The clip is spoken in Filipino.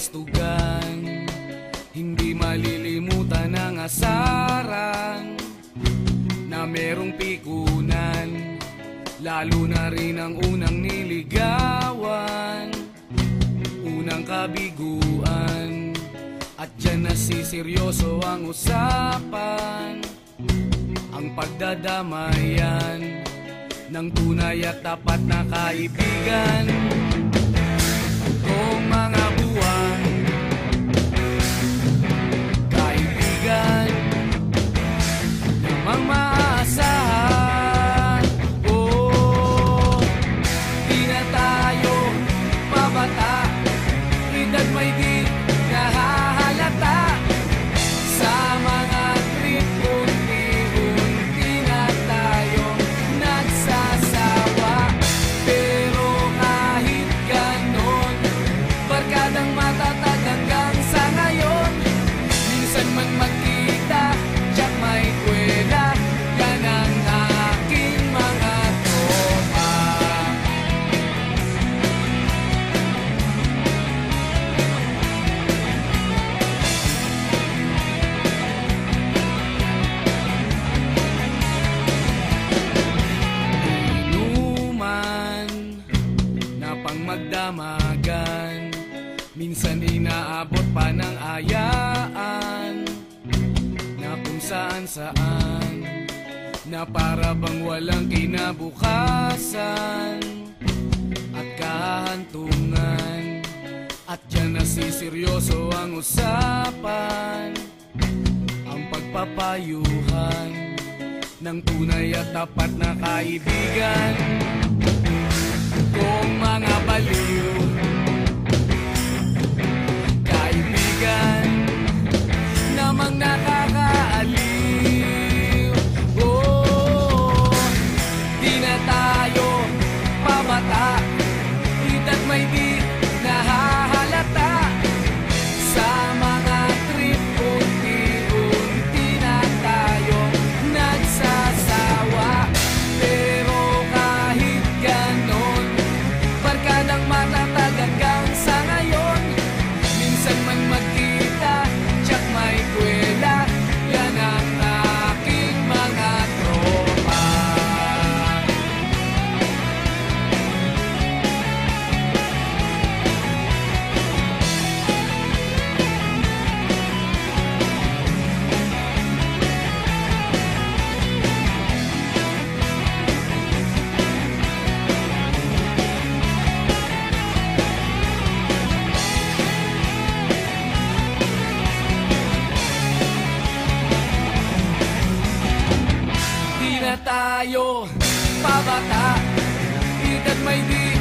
kabastugan, hindi malilimutan ang asaran na merong pikunan, lalo na rin ang unang niligawan, unang kabiguan. At dyan nasiseryoso ang usapan, ang pagdadamayan ng tunay at tapat na kaibigan. Kung mga buwan, kaibigan namang maaasahan. Oh, di na tayo pabata, edad may di nahahalata. Sa mga trip, unti-unti na tayong nagsasawa. Pero kahit ganon, barkadang matatag hanggang sa ngayon. Minsan man magkita, tiyak may kwela, yan ang aking mga tropa. Inuman na pang magdamagan, minsan inaabot pa ng ayaan, na kung saan-saan, na para bang walang kinabukasan at kahantungan. At dyan nasiseryoso ang usapan, ang pagpapayuhan ng tunay at tapat na kaibigan. Kung mga baliw, kaibigan namang nakakaaliw. Oh, di na tayo pabata, edad may di nahahalata. Sa mga trip, unti-unti na tayong nagsasawa. Pero kahit ganon, barkadang matatag hanggang sa ngayon. Minsan man magkita, tiyak may kwela, yan ang aking mga tropa. Di na tayo pabata, edad may di